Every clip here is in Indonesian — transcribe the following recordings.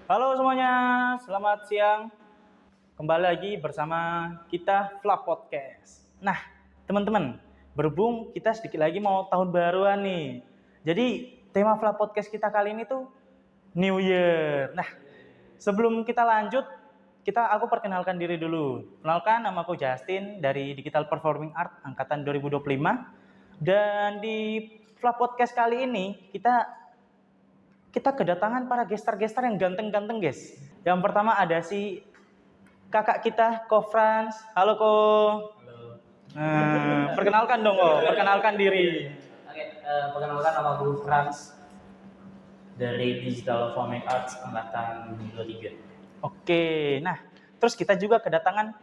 Halo semuanya, selamat siang. Kembali lagi bersama kita Vlog Podcast. Nah, teman-teman, berhubung kita sedikit lagi mau tahun baruan nih. Jadi, tema Vlog Podcast kita kali ini tuh New Year. Nah, sebelum kita lanjut, aku perkenalkan diri dulu. Kenalkan, nama aku Justin dari Digital Performing Art angkatan 2025. Dan di Vlog Podcast kali ini kita kedatangan para gestar-gestar yang ganteng-ganteng, guys. Yang pertama ada si kakak kita, Ko Frans. Halo, Ko. Halo. Perkenalkan dong, Ko. Perkenalkan diri. Oke, perkenalkan nama gue Frans dari Digital Performing Arts angkatan 23. Oke, nah terus kita juga kedatangan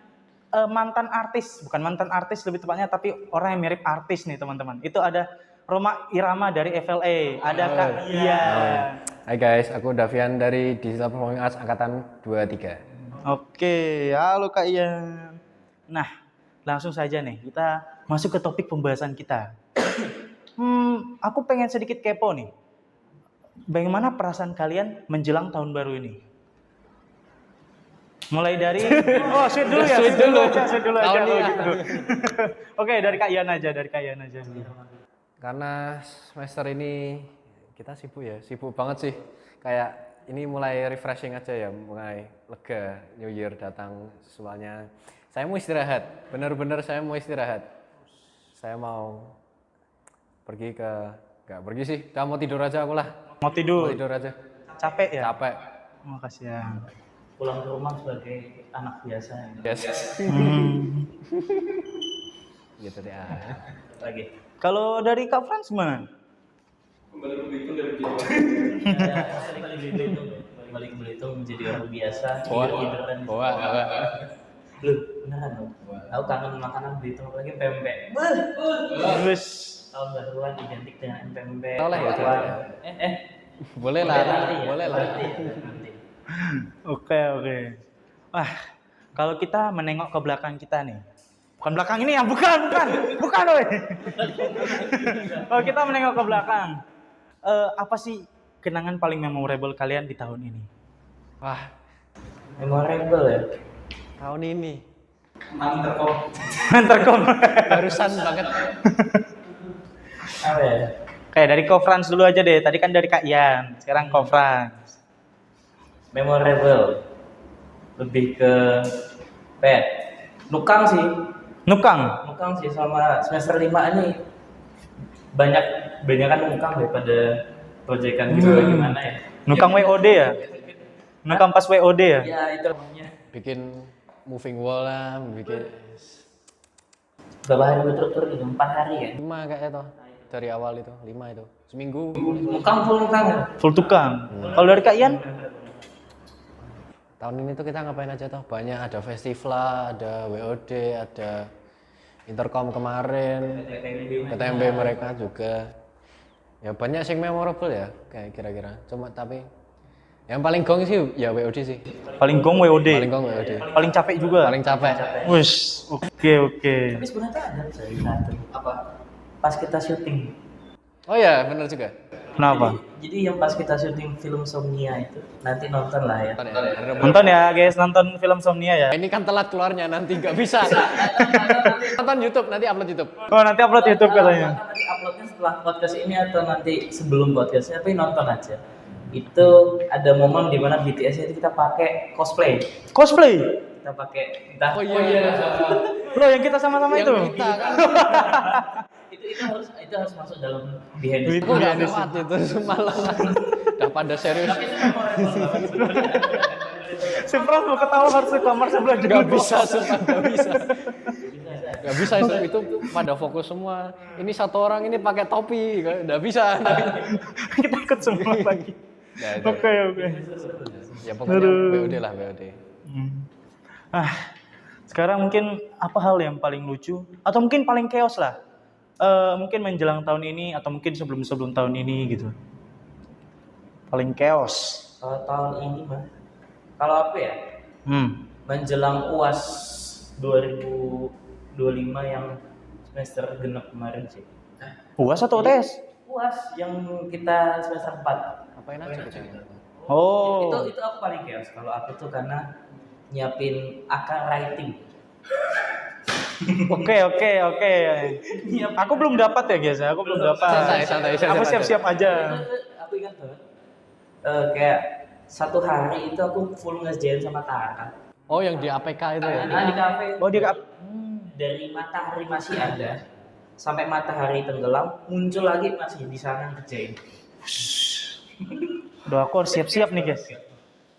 mantan artis, bukan mantan artis lebih tepatnya, tapi orang yang mirip artis nih teman-teman. Itu ada Roma Irama dari FLA, ada Kak Ian. Hai guys, aku Davian dari Digital Performing Arts angkatan 23. Oke, halo Kak Ian. Nah, langsung saja nih kita masuk ke topik pembahasan kita. Aku pengen sedikit kepo nih. Bagaimana perasaan kalian menjelang tahun baru ini? Mulai dari sweet dulu ya, sweet dulu aja. Oh, gitu. Oke, dari Kak Ian aja, Karena semester ini kita sibuk banget sih. Kayak ini mulai refreshing aja ya, mulai lega, New Year datang semuanya. Saya mau istirahat, bener-bener saya mau istirahat. Saya mau nggak pergi sih, udah mau tidur aja aku lah. Mau tidur aja. Capek ya? Capek. Makasih ya. Pulang ke rumah sebagai anak biasa. Yes. Gitu deh. Lagi. Kalau dari Kak Frans gimana? Kembali ke Belitung menjadi orang biasa. Bawa. Lu beneran dong? Aku kangen makanan Belitung lagi pempek. Terus Tahun baruan identik dengan pempek. Boleh ya, Boleh lah. Nanti. Oke. Wah, kalau kita menengok ke belakang kita nih. Bukan belakang ini ya, bukan, woy. Kalau kita menengok ke belakang, apa sih kenangan paling memorable kalian di tahun ini? Wah, Memorable ya? tahun ini Intercom. barusan banget. Apa ya? Kayak dari Ko Frans dulu aja deh. Tadi kan dari Kak Ian, sekarang Ko Frans. Memorable. Lebih ke Nukang sih selama semester 5 ini banyak kan nukang daripada proyekan gitu gimana ya. Nukang WOD ya? Nukang pas WOD ya? Ya itu namanya. Bikin moving wall lah, bikin Berapa hari berturut-turut gitu? 4 hari ya? 5 kayaknya toh. Dari awal itu, 5 itu. Seminggu. Nukang full nukang ya? Full tukang. Kalau dari Kak Ian? Tahun ini tuh kita ngapain aja toh? Banyak, ada festival, ada WOD, ada Intercom kemarin, KTMB mereka juga. Ya banyak sih memorable ya, kayak kira-kira. Cuma tapi yang paling gong sih ya WOD sih. Paling gong WOD. Paling gong WOD. Paling capek juga. Paling capek. Wush, oke. Tapi sebenarnya ada satu apa? Pas kita syuting. Oh ya, benar juga. Kenapa? Jadi yang pas kita syuting film Somnia itu nanti nonton lah ya. Nonton ya guys, nonton film Somnia ya. Ini kan telat keluarnya, nanti nggak bisa. Nonton YouTube, nanti upload YouTube. Oh, nanti upload YouTube katanya. Nanti uploadnya setelah podcast ini atau nanti sebelum podcastnya, tapi nonton aja. Itu ada momen di mana BTS itu kita pakai cosplay. Kita pakai entah. Oh iya. Bro, yang kita sama-sama itu. Kita kan. itu harus masuk dalam behind the Aku nggak kuat itu semalam. Udah pada serius. Si Frans mau ketawa harus ke kamar sebelah juga. Gak bisa, sumpah gak bisa. Gak bisa itu pada fokus semua. Ini satu orang ini pakai topi, gak bisa. Kita ikut semua lagi. Oke. Ya pokoknya BOD lah, BOD. Sekarang mungkin apa hal yang paling lucu atau mungkin paling chaos lah? Mungkin menjelang tahun ini atau mungkin sebelum tahun ini gitu. Paling chaos. Kalau tahun ini mah, kalau apa ya? Menjelang UAS 2025 yang semester genap kemarin sih. UAS atau UTS? UAS yang kita semester 4. Apain aja kita? Oh. Itu aku paling chaos kalau aku tuh karena nyiapin akar writing. Oke. Aku belum dapat ya guys, aku belum dapat. Santai. Aku siap-siap aja. Aku ingat banget. Kayak satu hari itu aku full ngerjain sama Tara. Oh, yang di APK itu ya? Di kafe. Oh dia Dari matahari masih ada sampai matahari tenggelam muncul lagi masih di sana ngerjain. Udah aku harus siap-siap nih guys.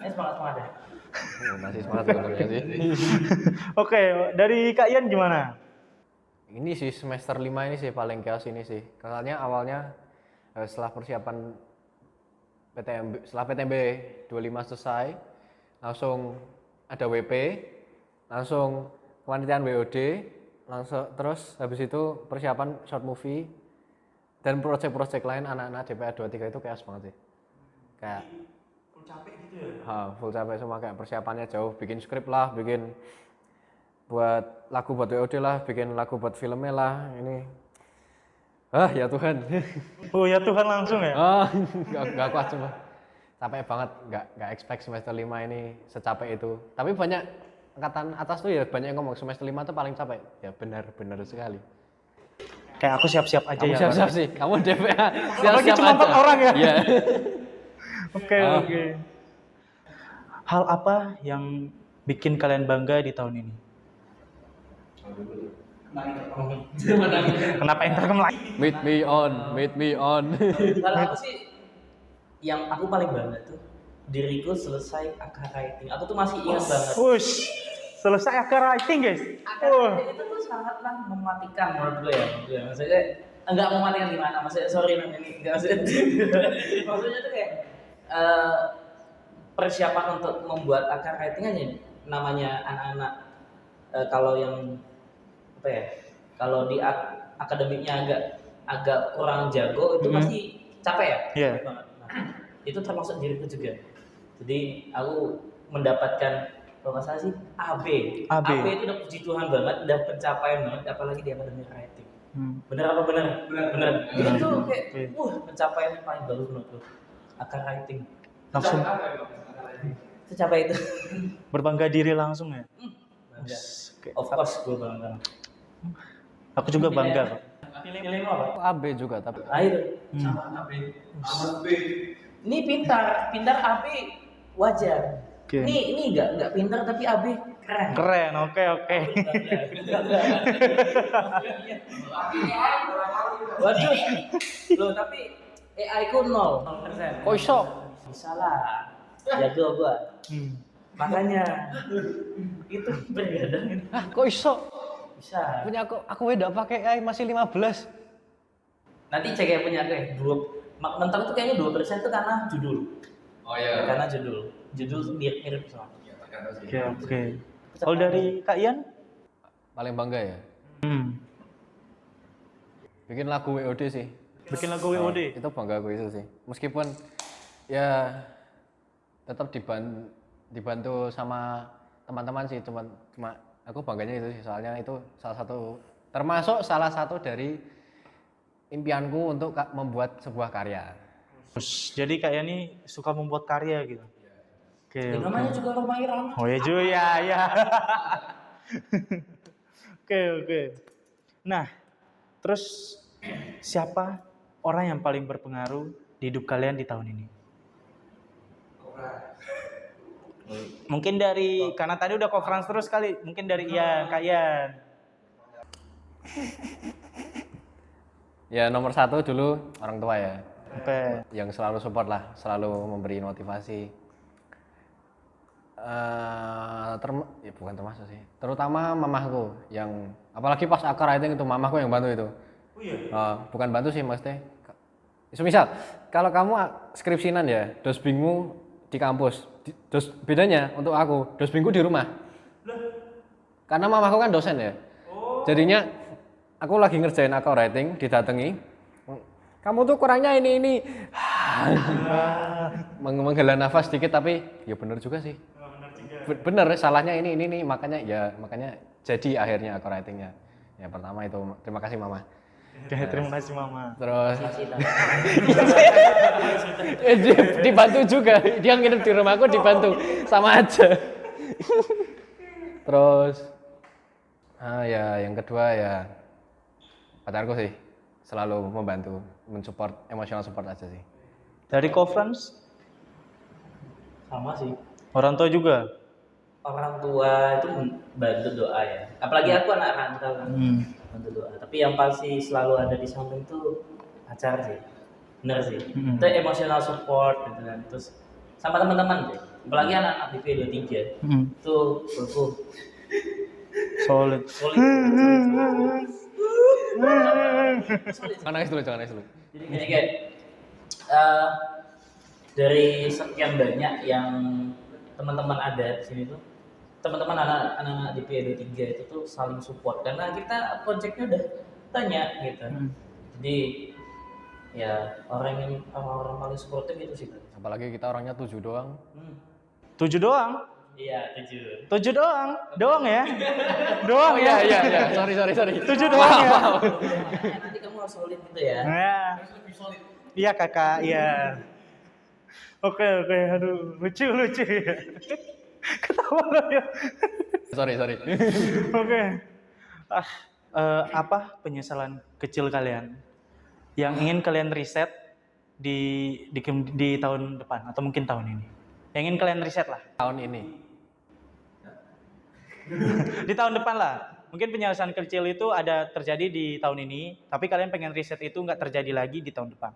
Semangat ya. Masih semangat sebenarnya sih. Oke, dari Kak Ian gimana? Ini sih semester 5 ini sih paling chaos ini sih. Karena awalnya setelah persiapan setelah PTMB 25 selesai, langsung ada WP, langsung kepanitiaan WOD, langsung terus habis itu persiapan short movie dan proyek-proyek lain anak-anak DPA 23 itu chaos banget sih. Kayak Full capek gitu ya? full capek semua, kayak persiapannya jauh, bikin skrip lah, bikin buat lagu buat WOD lah, bikin lagu buat filmnya lah, ini ya Tuhan. Oh ya Tuhan langsung ya? Nggak kuat cuma capek banget, nggak expect semester 5 ini secapek itu. Tapi banyak angkatan atas tuh ya banyak yang ngomong semester 5 tuh paling capek. Ya benar sekali. Kayak aku siap-siap aja Kamu ya. siap-siap sih, kamu DPA Apalagi siap-siap cuma 4 aja. orang ya? Iya. Oke. Hal apa yang bikin kalian bangga di tahun ini? Kenapa intercom lagi? Meet me on. Kalau aku sih yang aku paling bangga tuh diriku selesai akar writing. Aku tuh masih ingat banget. Push. Selesai akar writing guys. Akar writing itu tuh sangatlah mematikan menurut gue ya. Maksudnya enggak mematikan gimana? Maksudnya sorry ini enggak maksudnya. Maksudnya tuh kayak persiapan untuk membuat akar writing aja namanya anak-anak kalau yang apa ya? Kalau di akademiknya agak kurang jago itu pasti capek ya. Iya. Itu termasuk diriku juga. Jadi aku mendapatkan kalau nggak salah sih AB itu udah puji Tuhan banget, udah pencapaian banget, apalagi di akademik writing. Bener apa bener? Itu kayak pencapaian yang paling bagus menurutku. Akar writing. Langsung Secapai itu. berbangga diri langsung ya. Bangga. Oke. Of course gue bangga. Aku juga bangga kok. Pilihmu apa? Aku AB juga tapi Air. Sama AB. Ini pintar AB wajar. Oke. Ini enggak pintar tapi AB keren. Keren, oke. Waduh. Loh tapi AI ku 0%. kok iso? Bisa lah. Jago gua. Makanya itu berbeda. Kok iso? Bisa. Punya aku udah pakai AI masih 15. Nanti cek ya punya aku ya. Mentok itu kayaknya 2% itu karena judul. Oh iya. Karena judul mirip sama. Oke. Kalau dari Kak Ian? Paling bangga ya. Bikin lagu WOD sih. Bikin lagu WOD. Itu bangga aku itu sih. Meskipun ya tetap dibantu sama teman-teman sih, cuma aku bangganya itu sih, soalnya itu termasuk salah satu dari impianku untuk membuat sebuah karya. Jadi Kak Ian ini suka membuat karya gitu. Oke. Namanya juga Roma Irama. Oh ya juga ya. Oke. Nah, terus siapa orang yang paling berpengaruh di hidup kalian di tahun ini? Mungkin karena tadi udah conference terus kali, mungkin dari Kak Ian. Ya nomor 1 dulu orang tua ya. Oke. Yang selalu support lah, selalu memberi motivasi. Ya bukan termasuk sih, terutama mamahku yang apalagi pas akar writing itu mamahku yang bantu itu. Oh iya. Bukan bantu sih maksudnya. Misal kalau kamu skripsinan ya, dosbingmu di kampus, bedanya untuk aku dosbingku di rumah. Karena mamaku kan dosen ya. Jadinya aku lagi ngerjain akar writing, didatangi. Kamu tuh kurangnya ini. Menghela nafas sedikit tapi ya bener juga sih. Bener salahnya ini makanya jadi akhirnya akar writingnya. Ya pertama itu terima kasih mama. Oke, terima kasih Mama. Terus Kasih tahu. dibantu juga. Dia nginep di rumahku dibantu. Sama aja. Terus ya yang kedua ya pacarku sih selalu membantu, mensupport, emotional support aja sih. Dari Kofrans, Sama sih. orang tua juga. Orang tua itu bantu doa ya. Apalagi aku anak rantau kan. Bantu doa. Tapi yang pasti selalu ada di samping tuh pacar sih. Bener sih. Itu emotional support gitu kan. Terus sama teman-teman sih. Apalagi anak-anak di P23. Itu aku Solid. solid. Jangan nangis dulu. Jadi kayak dari sekian banyak yang teman-teman ada di sini tuh, teman-teman anak-anak di P23 itu tuh saling support karena kita projectnya udah banyak gitu. Jadi ya orang paling supportive itu sih. Apalagi kita orangnya 7 doang. 7 doang? Iya, 7. 7 doang? Doang ya? Doang ya? Iya. Sorry. 7 doang ya? Nanti kamu harus solid gitu ya. Nah. Iya kakak, iya. Oke, aduh lucu ya. Ketawa loh ya. Sorry. Oke. Apa penyesalan kecil kalian yang ingin kalian riset di tahun depan atau mungkin tahun ini? Yang ingin kalian riset lah. Tahun ini. Di tahun depan lah. Mungkin penyelesaian kecil itu ada terjadi di tahun ini, tapi kalian pengen riset itu nggak terjadi lagi di tahun depan.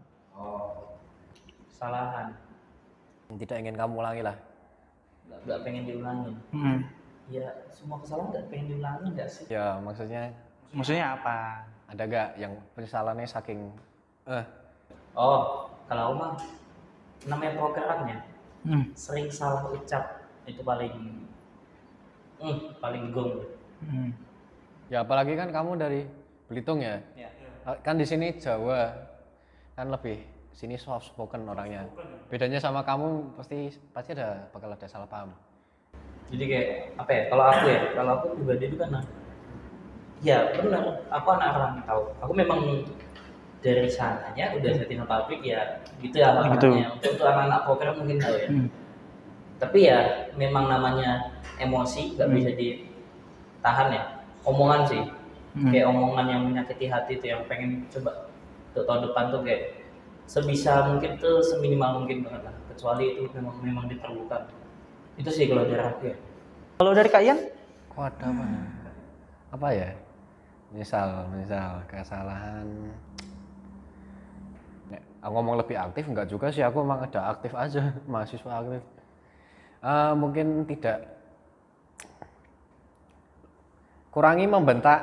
Kesalahan. Tidak ingin kamu ulangi lah. Nggak pengen diulangin. Ya semua kesalahan nggak pengen diulangin nggak sih? Ya maksudnya Apa? ada gak yang penyesalannya saking Oh, kalau mah namanya prokerannya sering salah ucap itu paling gong. Ya apalagi kan kamu dari Belitung ya. Kan di sini Jawa kan lebih sini soft spoken orangnya. Bedanya sama kamu pasti bakal ada salah paham. Jadi kayak apa ya? Kalau aku pribadi itu kan ya benar, aku anak rantau. Aku memang dari sananya udah setting pabrik ya gitu ya makanya untuk anak-anak poker mungkin tahu ya. Tapi ya memang namanya emosi nggak bisa ditahan ya. Omongan sih kayak omongan yang menyakiti hati tuh yang pengen coba untuk tahun depan tuh kayak sebisa mungkin tuh seminimal mungkin banget lah, kecuali itu memang diperlukan. Itu sih kalau dari aku ya. Kalau dari Kak Ian? Kok ada apa ya? Misal kesalahan. Aku ngomong lebih aktif enggak juga sih, aku emang ada aktif aja, mahasiswa aktif. Mungkin tidak kurangi membentak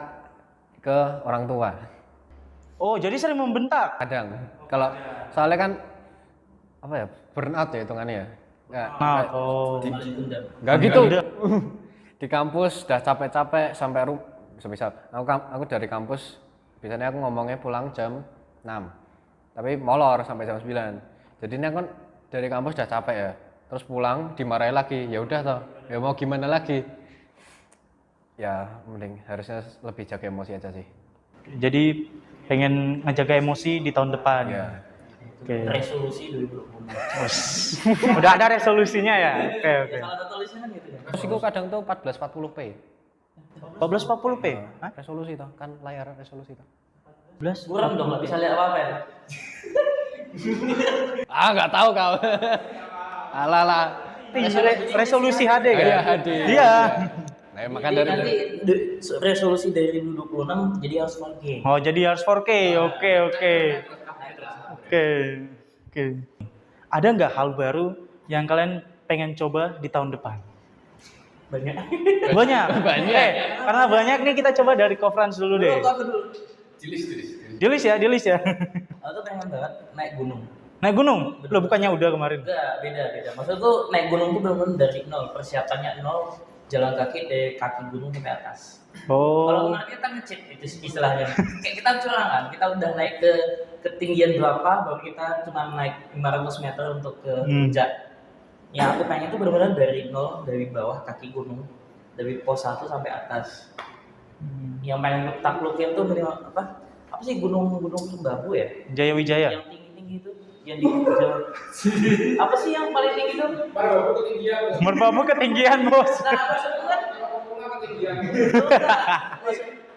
ke orang tua. Oh, jadi sering membentak? Kadang. Kalau soalnya kan apa ya? Burnout ya hitungannya ya. Enggak gitu. Di kampus udah capek-capek sampai semisal aku dari kampus biasanya aku ngomongnya pulang jam 6. Tapi molor sampai jam 9. Jadi ini aku dari kampus udah capek ya. Terus pulang dimarahin lagi. Ya udah toh. Ya mau gimana lagi? Ya mending harusnya lebih jaga emosi aja sih. Jadi pengen ngejaga emosi di tahun depan. Ya. Oke. Resolusi 2020. Udah ada resolusinya ya? Oke. Salah satu tulisnya kan gitu ya. Terus aku kadang tuh 1440p. 1440p? Hah? Resolusi toh, kan layar resolusi toh. 11? Kurang dong, nggak bisa lihat apa-apa ya. Nggak tahu kau. Alah. Resolusi HD kan? Iya, HD. Iya. Nah, makan Jadi dari nanti resolusi dari 2026 jadi harus 4K. Oh, jadi harus 4K. Oke. Ada nggak hal baru yang kalian pengen coba di tahun depan? Banyak. Banyak. Karena banyak nih kita coba dari conference dulu deh. Dilis ya. Aku tuh pengen banget naik gunung. Naik gunung? Lo bukannya udah kemarin? Enggak, beda. Maksudnya tuh naik gunung tuh bener-bener dari nol, persiapannya nol, jalan kaki dari kaki gunung sampai atas. Oh. Kalau kemarin kita ngecek itu istilahnya. Kayak kita curang kan, kita udah naik ke ketinggian berapa, baru kita cuma naik 500 meter untuk ke puncak. Ya aku pengen tuh bener-bener dari nol, dari bawah kaki gunung, dari pos 1 sampai atas. Yang pengen taklukin tuh minimal apa? apa sih gunung Merbabu ya? Jaya Wijaya. Yang tinggi-tinggi itu, yang di Jawa. Apa sih yang paling tinggi itu? Merbabu ketinggian, Bos. Nah, maksudnya kan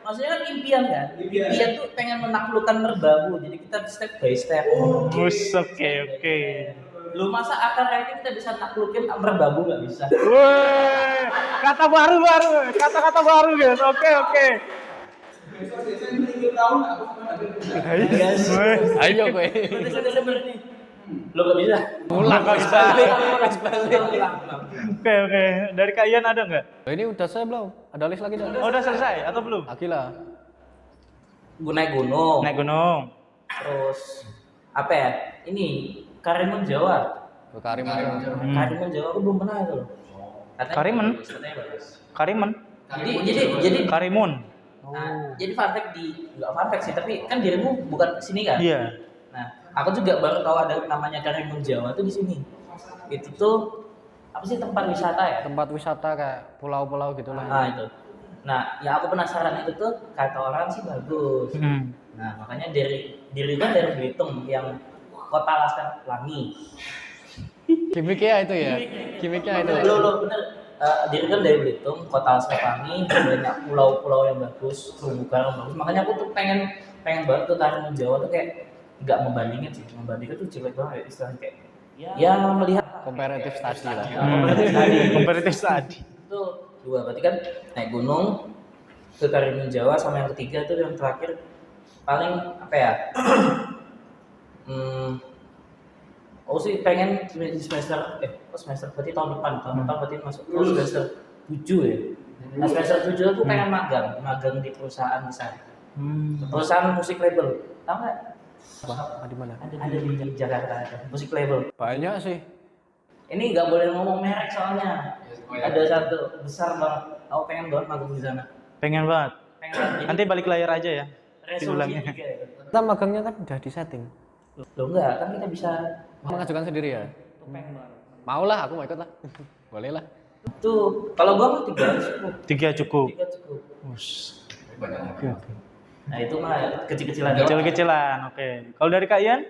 maksudnya kan impian kan? Impian tuh pengen menaklukkan Merbabu. Jadi kita step by step. Oke. Lu masa akar rating kita bisa naklukin Merbabu nggak bisa? Woi, kata baru, kata-kata baru guys. Oke. Ayo gue. Lo nggak bisa. Pulang balik. Oke. Dari Kak Ian ada nggak? Ini udah saya belum? Ada list lagi dah? Oh, udah selesai atau belum? Lagi lah. Gue naik gunung. Naik gunung. Terus apa ya? Ini Karimun Jawa. Karimun. Karimun Jawa aku belum pernah itu loh. Karimun? Katanya bagus. Karimun. Jadi Karimun. nah, jadi fun fact enggak fun fact sih, tapi kan dirimu bukan sini kan? Iya. Nah, aku juga baru tahu ada namanya Karimun Jawa tuh di sini. Itu tuh apa sih tempat wisata ya? Tempat wisata kayak pulau-pulau gitu lah. Nah, itu. Nah, yang aku penasaran itu tuh kata orang sih bagus. Nah, makanya diri kan dari Belitung yang kota Laskar Pelangi. Gimiknya itu ya. Gimiknya itu. Lo bener. Diri kan dari Belitung, kota Laskar Pelangi, banyak pulau-pulau yang bagus, terumbu karang bagus. Makanya aku tuh pengen banget ke Karimun Jawa tuh kayak nggak membandingin sih, membandingin tuh jelek banget istilahnya kayak. Ya melihat Comparative study lah. Kompetitif tadi. Itu dua, berarti kan naik gunung ke Karimun Jawa, sama yang ketiga tuh yang terakhir paling apa ya? Oh sih pengen di semester berarti tahun depan berarti masuk semester 7 ya. Nah semester 7 tuh pengen magang di perusahaan besar. Perusahaan musik label. Tahu nggak? Di mana? Ada di Jakarta ada musik label. Banyak sih. Ini nggak boleh ngomong merek soalnya. Ada satu besar banget. Aku pengen banget magang di sana. Pengen banget. Nanti balik layar aja ya. Resolusi Diulangnya. 3 ya. Kita magangnya kan udah di setting. Loh enggak, kan kita bisa Mengajukan sendiri ya. pengen banget. Mau lah, aku mau ikut lah. Boleh lah. Tuh, kalau gua mah 3 cukup. 3 cukup. 3 cukup. Oke. Nah, itu mah kecil-kecilan. Kecil-kecilan. Oke. Kalau dari Kak Ian?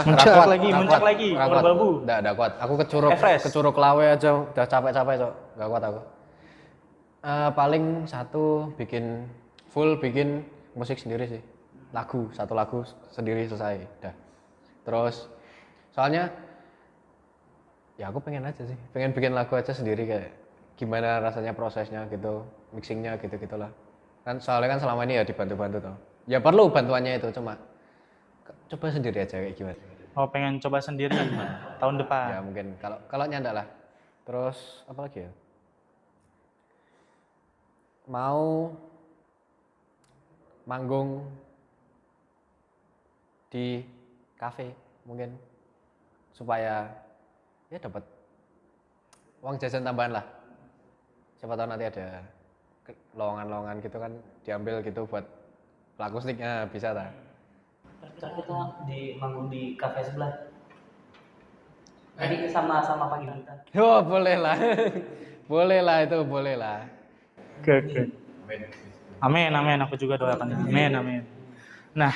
Muncak lagi. Merbabu. Enggak kuat. Aku Everest. ke Curug Lawe aja udah capek-capek, Cok. Enggak kuat aku. Paling bikin musik sendiri sih. Satu lagu sendiri selesai. Udah. Terus soalnya ya aku pengen bikin lagu aja sendiri kayak gimana rasanya prosesnya gitu, mixingnya gitu-gitulah. Kan soalnya kan selama ini ya dibantu-bantu toh. Ya perlu bantuannya itu, cuma coba sendiri aja kayak gimana. Oh, pengen coba sendiri tahun depan. Ya mungkin kalau nyandak lah. Terus apa lagi ya? Mau manggung di kafe mungkin supaya ya dapat uang jajan tambahan lah. Siapa tahu nanti ada lowongan-lowongan gitu kan diambil gitu buat akustiknya bisa tak? Ntar kita di manggung di kafe sebelah. Tadi sama pagi kita. Oh boleh lah, boleh lah. Oke. Amin. Aku juga doakan. Amin. Nah,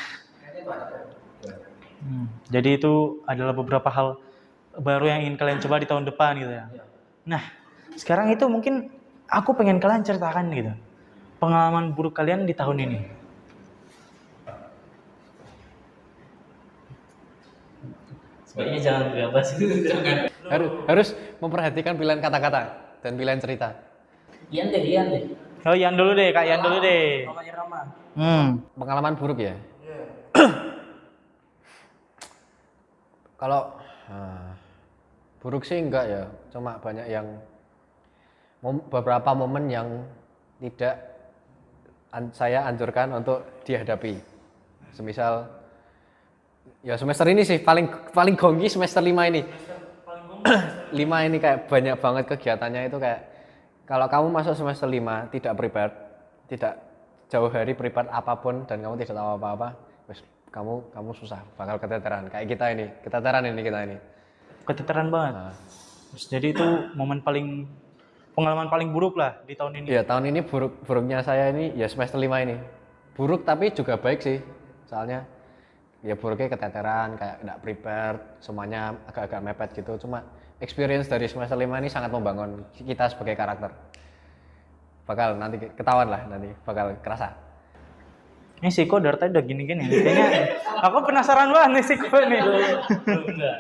jadi itu adalah beberapa hal baru yang ingin kalian coba di tahun depan gitu ya. Nah, sekarang itu mungkin aku pengen kalian ceritakan gitu pengalaman buruk kalian di tahun ini. Sebaiknya jangan bebas. Harus memperhatikan pilihan kata-kata dan pilihan cerita. Ian deh. Oh, Ian dulu deh, Kak Ian dulu deh. Namanya Rama. Pengalaman buruk ya. Kalau buruk sih enggak ya, cuma banyak yang beberapa momen yang tidak saya anjurkan untuk dihadapi. Semisal ya semester ini sih paling gonggi semester 5 ini. 5 ini kayak banyak banget kegiatannya itu kayak kalau kamu masuk semester 5 tidak prepare, tidak jauh hari prepare apapun dan kamu tidak tahu apa-apa, kamu susah, bakal keteteran kayak kita ini. Keteteran banget. Keteteran banget. Jadi itu momen paling pengalaman paling buruk lah di tahun ini. Iya, tahun ini buruknya saya ini ya semester 5 ini. Buruk tapi juga baik sih. Soalnya ya buruknya keteteran, kayak nggak prepare, semuanya agak-agak mepet gitu. Cuma experience dari semester 5 ini sangat membangun kita sebagai karakter. Bakal nanti ketahuan lah, nanti bakal kerasa. Ini Siko dari tadi udah gini-gini. Kayaknya aku penasaran banget nih Siko nih. Enggak.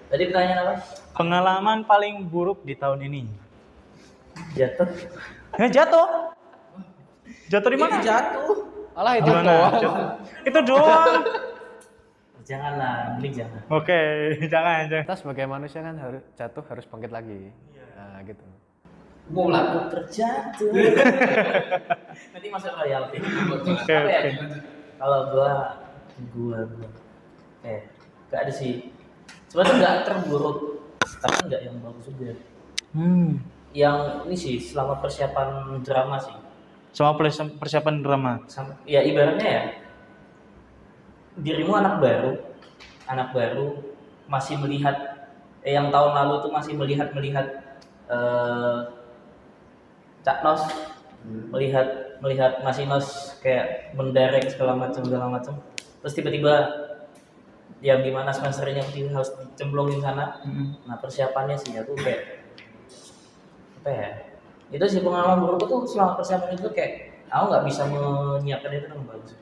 Tadi pertanyaan apa? Pengalaman paling buruk di tahun ini. Jatuh. Jatuh. Jatuh di mana? Jatuh. Alah itu Gimana? doang. Itu doang. Janganlah, mending jangan. Oke, jangan. Kita sebagai manusia kan harus jatuh harus bangkit lagi. Nah, gitu. Aku terjatuh. Nanti masuk royalti. Oke. Kalau gua gak ada sih. Sebenarnya nggak terburuk, tapi nggak yang bagus juga. Yang ini sih selama persiapan drama sih. Sama persiapan drama. Ya ibaratnya ya, dirimu anak baru masih melihat yang tahun lalu tuh masih melihat Cak Nos, melihat Masih Nos kayak menderek segala macam. Terus tiba-tiba yang dimana semesternya harus dicemplungin sana. Nah persiapannya sih aku kayak apa ya? Itu sih pengalaman buruk tuh selama persiapan itu kayak aku nggak bisa menyiapkan itu dengan bagus.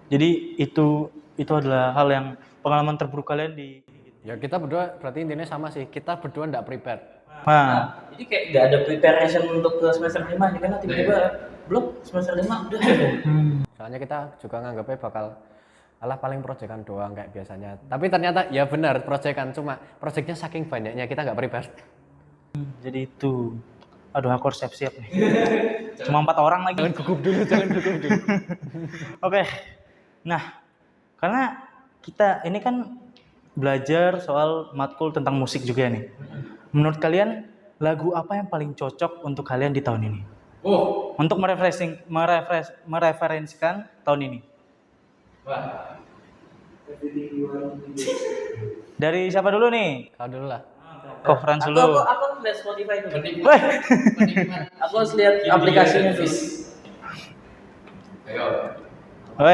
Jadi itu adalah hal yang pengalaman terburuk kalian di. Ya kita berdua berarti intinya sama sih. Kita berdua nggak prepare. Nah, jadi kayak nggak ada preparation untuk ke semester 5 nih karena tiba-tiba belum semester 5 udah. Soalnya kita juga nganggapnya bakal alah paling proyekan doang kayak biasanya. Tapi ternyata ya benar proyekan, cuma proyeknya saking banyaknya kita nggak prepare. Jadi itu. Aduh aku harus siap-siap nih. Cuma 4 orang lagi. Jangan gugup dulu. Oke. Nah, karena kita ini kan belajar soal matkul tentang musik juga nih. Menurut kalian lagu apa yang paling cocok untuk kalian di tahun ini? Untuk mereferensikan tahun ini. Dari siapa dulu nih? Kau dulu lah. Kofran dulu. Aku lihat Spotify itu. Aku harus lihat aplikasinya dulu.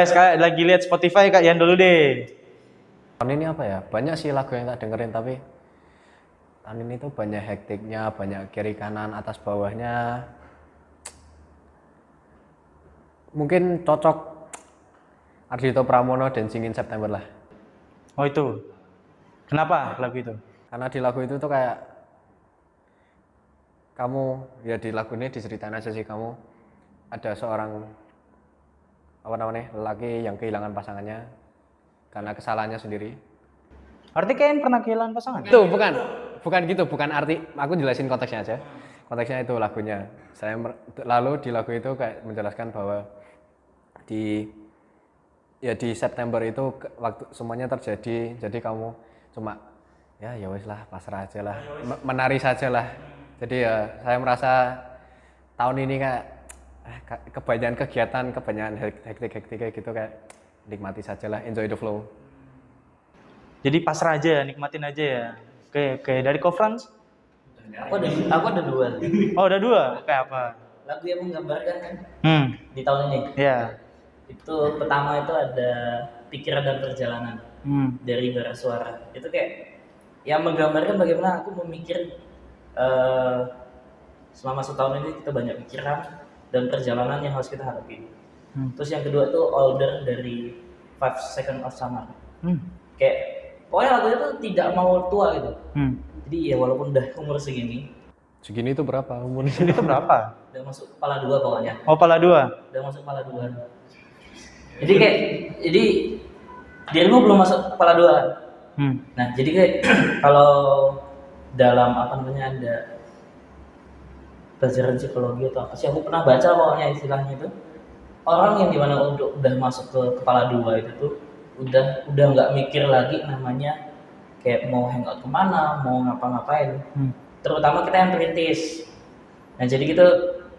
Sekali lagi lihat Spotify Kak Yan dulu deh. Tahun ini apa ya? Banyak sih lagu yang tak dengerin tapi tahun ini tuh banyak hektiknya, banyak kiri kanan atas bawahnya. Mungkin cocok Ardhito Pramono Dancing in September lah. Oh itu. Kenapa lagu itu? Karena di lagu itu tuh kayak kamu ya di lagu ini diceritain aja sih kamu ada seorang lelaki yang kehilangan pasangannya karena kesalahannya sendiri. Arti kalian pernah kehilangan pasangan? Itu bukan gitu, bukan arti. Aku jelasin konteksnya aja. Konteksnya itu lagunya. Lalu di lagu itu kayak menjelaskan bahwa di September itu waktu semuanya terjadi, jadi kamu cuma ya wes lah, pasrah aja lah, menari saja lah. Jadi ya saya merasa tahun ini kayak kebanyakan kegiatan, kebanyakan hektik kayak gitu, kayak nikmati saja lah, enjoy the flow. Jadi pasrah aja, nikmatin aja ya. Oke, dari Kofrans? Aku ada 2. Oh, ada 2. Kayak apa? Lagu yang menggambarkan kan di tahun ini. Iya. Itu pertama itu ada Pikiran dan Perjalanan dari Bara Suara. Itu kayak yang menggambarkan bagaimana aku memikir selama setahun ini kita banyak pikiran dan perjalanan yang harus kita hadapi. Terus yang kedua tuh Older dari 5 Seconds of Summer. Kayak pokoknya lagunya tuh tidak mau tua gitu. Jadi ya walaupun udah umur segini itu berapa umurnya? Itu berapa? udah masuk kepala 2 pokoknya. Oh, kepala 2. Udah masuk kepala 2. Jadi dirimu belum masuk kepala 2. Nah, jadi kayak kalau dalam ada pelajaran psikologi atau apa sih, aku pernah baca pokoknya istilahnya itu orang yang dimana udah masuk ke kepala 2 itu tuh udah nggak mikir lagi namanya kayak mau hangout kemana, mau ngapa-ngapain. Terutama kita yang perintis. Nah jadi gitu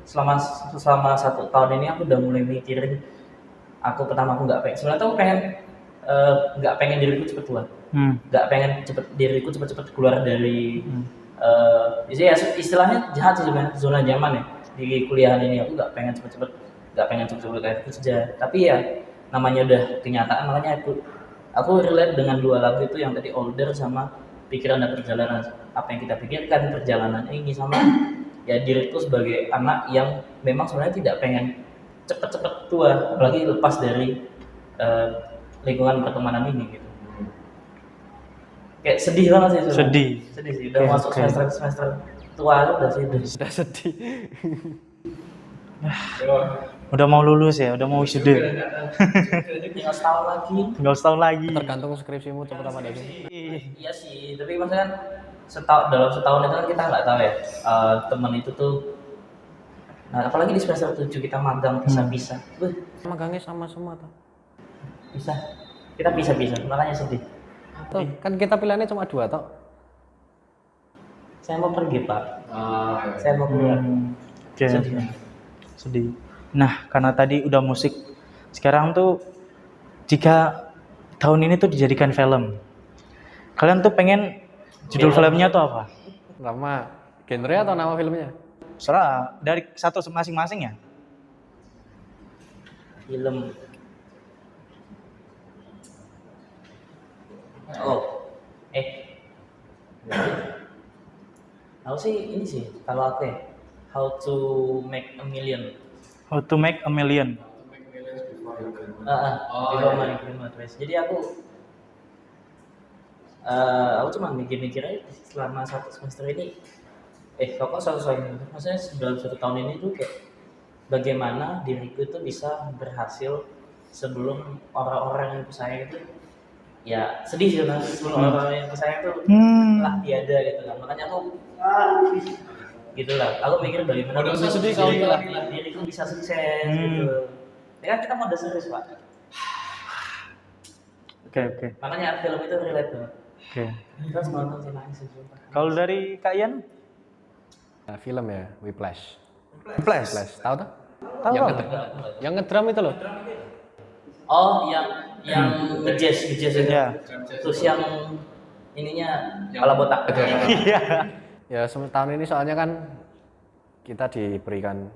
selama 1 tahun ini aku udah mulai mikirin aku nggak pengen. Sebenarnya aku pengen nggak pengen diriku cepet tua. Nggak pengen diriku cepet-cepet keluar dari ya istilahnya jahat sih sebenarnya, zona nyaman ya di kuliahan ini. Aku nggak pengen cepet-cepet kayak kerja, tapi ya namanya udah kenyataan, makanya aku relate dengan dua lagu itu yang tadi, Older sama Pikiran dan Perjalanan. Apa yang kita pikirkan perjalanan ini, sama ya diriku sebagai anak yang memang sebenarnya tidak pengen cepet-cepet tua, apalagi lepas dari lingkungan pertemanan ini gitu. Kayak sedih banget sih sebenarnya. Sedih sih, udah masuk semester tua itu udah sedih. Sudah sedih. Udah mau lulus ya, udah mau wisuda. Tinggal setahun lagi. Tinggal setahun lagi. Tergantung skripsimu cepet apa enggak sih. Iya sih, tapi maksudnya kan dalam setahun itu kan kita nggak tahu ya, teman itu tuh. Nah, apalagi di semester 7 kita magang pisah-pisah. Magangnya sama semua tuh. Bisa. Kita pisah-pisah, makanya sedih. Tuh, kan kita pilihannya cuma 2 toh. Saya mau pergi, Pak. Saya mau keluar. Oke. Sedih. Sedih. Nah, karena tadi udah musik, sekarang tuh jika tahun ini tuh dijadikan film, kalian tuh pengen judul filmnya tuh apa? Nama genre atau nama filmnya? Serah dari satu masing-masing ya. Film. Aku sih ini sih, kalau aku ya, How to Make a Million. How to Make a Million. Before Money Came Out. Jadi aku cuma mikir-mikir aja selama satu semester ini. Maksudnya dalam 1 tahun ini tuh kayak bagaimana diriku itu bisa berhasil sebelum orang-orang yang sayang itu, ya sedih sih kan, sebelum orang-orang yang sayang itu lah tiada gitu kan. Makanya aku gitulah, aku mikir bagaimana diriku bisa sukses gitu. Ya kan kita mau serius, Pak. Oke. Makanya film itu relate banget. Oke. Terus nonton sih nangis sih, sumpah. Kalau dari Kak Ian? Nah, film ya, Whiplash. Flash. Tahu tuh? Tahu. Yang ngedrum itu loh. Oh, yang ngejazz itu. Iya. Terus yang ininya kepala botak. Iya. Ya, tahun ini soalnya kan kita diberikan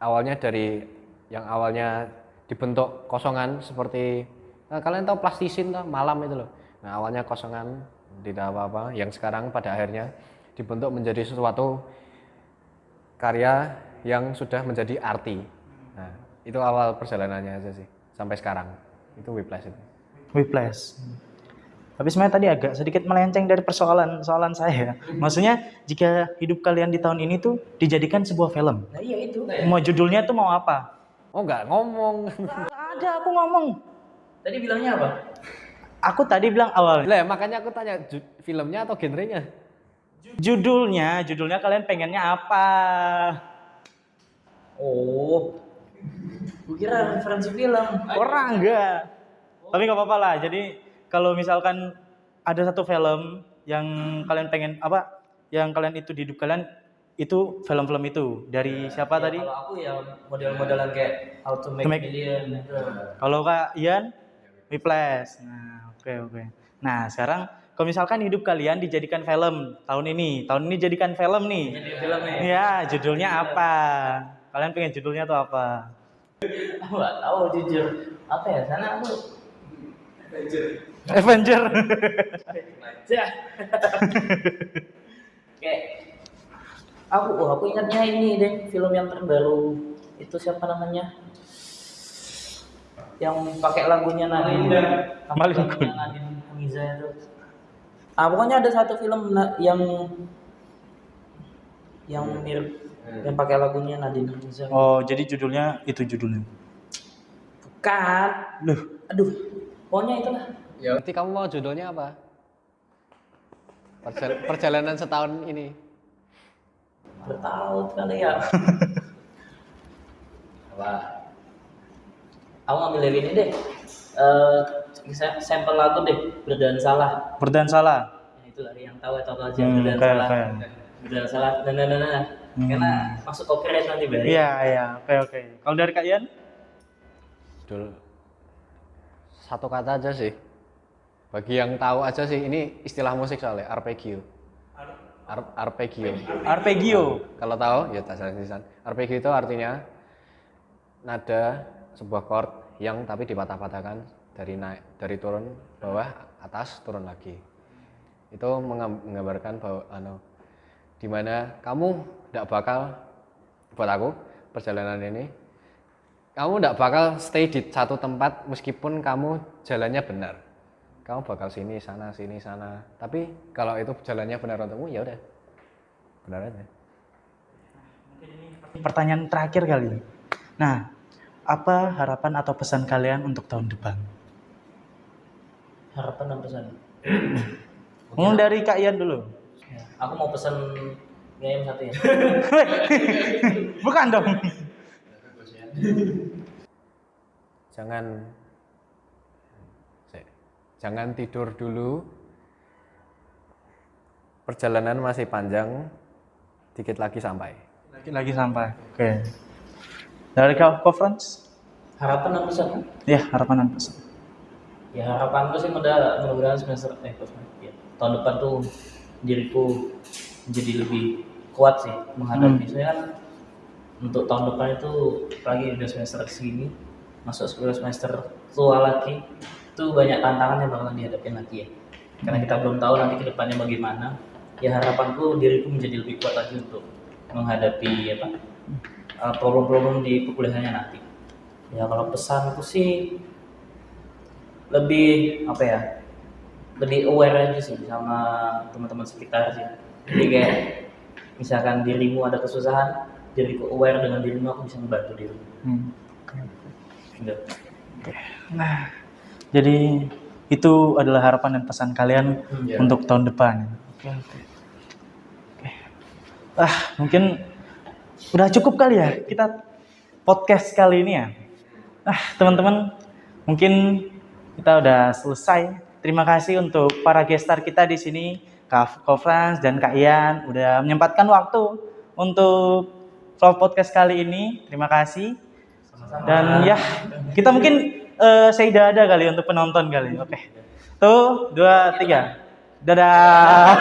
awalnya dari yang awalnya dibentuk kosongan seperti kalian tahu plastisin tuh, malam itu loh. Nah, awalnya kosongan, tidak apa-apa, yang sekarang pada akhirnya dibentuk menjadi sesuatu karya yang sudah menjadi arti. Nah, itu awal perjalanannya aja sih sampai sekarang. Itu Whiplash itu. Whiplash. Tapi sebenarnya tadi agak sedikit melenceng dari persoalan saya. Maksudnya jika hidup kalian di tahun ini tuh dijadikan sebuah film. Nah, iya itu. Mau judulnya tuh mau apa? Oh, enggak ngomong. Nggak ada, aku ngomong. Tadi bilangnya apa? Aku tadi bilang awalnya. Lah, makanya aku tanya filmnya atau genrenya? Judulnya kalian pengennya apa? Oh. Gue kira referensi film. Orang enggak. Tapi nggak apa-apa lah. Jadi kalau misalkan ada satu film yang kalian pengen apa, yang kalian itu di hidup kalian itu film-film itu dari siapa Ya, tadi? kalau aku ya model-modelan kayak How to Make a Million gitu. Kalau Kak Ian, Whiplash. Nah, oke. Nah, sekarang kalau misalkan hidup kalian dijadikan film tahun ini jadikan film nih. Jadi filmnya. Ya, judulnya apa? Kalian pengen judulnya tuh apa? Aku nggak tahu jujur. Apa ya? Sana aku Avenger. aja. Kayak aku ingatnya ini deh, film yang terbaru itu siapa namanya? Yang pakai lagunya Nadine. Lagunya Nadine Hamiza itu. Pokoknya ada satu film yang mirip, yang pakai lagunya Nadine Hamiza. Oh, jadi judulnya itu judulnya. Bukan. Loh, Aduh. Pokoknya itulah. Ya, nanti kamu mau judulnya apa? Perjalanan setahun ini. Bertahun kali ya. Apa? Aku ngambil dari ini deh. Sampel lagu deh, Berdan Salah. Berdan Salah. Itu lah yang tahu aja Berdan Salah. Berdan Salah. Nah. Karena masuk copyright nanti bayar. Iya. Oke. Kalau dari Kak Ian? Judul satu kata aja sih. Bagi yang tahu aja sih, ini istilah musik soalnya, arpeggio. Arpeggio. Arpeggio. Kalau tahu ya tak salah. Arpeggio itu artinya nada sebuah chord yang tapi dipatah-patahkan dari turun bawah atas turun lagi. Itu menggambarkan bahwa dimana kamu tidak bakal, buat aku perjalanan ini kamu tidak bakal stay di satu tempat meskipun kamu jalannya benar. Kamu bakal sini sana, tapi kalau itu jalannya benar untukmu ya udah benar aja. Pertanyaan terakhir kali. Nah, apa harapan atau pesan kalian untuk tahun depan? Harapan dan pesan. Mungkin dari Kak Ian dulu. Ya, aku mau pesan mie ayam satu ya. Bukan dong. Jangan tidur dulu. Perjalanan masih panjang. Dikit lagi sampai. Lagi sampai. Oke. Dari Kak Frans? Harapan dan pesan. Ya, harapan dan pesan. Ya harapanku sih mudah-mudahan semester tahun depan tuh diriku menjadi lebih kuat sih menghadapi. Soalnya kan untuk tahun depan itu apalagi udah semester segini masuk semester tua lagi, itu banyak tantangan yang bakal dihadapin lagi ya. Karena kita belum tahu nanti kedepannya bagaimana. Ya harapanku diriku menjadi lebih kuat lagi untuk menghadapi problem-problem di perkuliahannya nanti. Ya kalau pesanku sih lebih lebih aware aja sih sama teman-teman sekitar sih. Jadi kayak misalkan dirimu ada kesusahan, diriku aware dengan dirimu, aku bisa membantu dirimu. Gitu. Nah, jadi itu adalah harapan dan pesan kalian untuk tahun depan. Oke. Mungkin udah cukup kali ya kita podcast kali ini ya. Teman-teman, mungkin kita udah selesai. Terima kasih untuk para gestar kita di sini, Kak Frans dan Kak Ian udah menyempatkan waktu untuk vlog podcast kali ini. Terima kasih. Sama-sama. Dan ya, kita mungkin say dadah kali untuk penonton kali. Oke. Tuh, 2, 3. Dadah.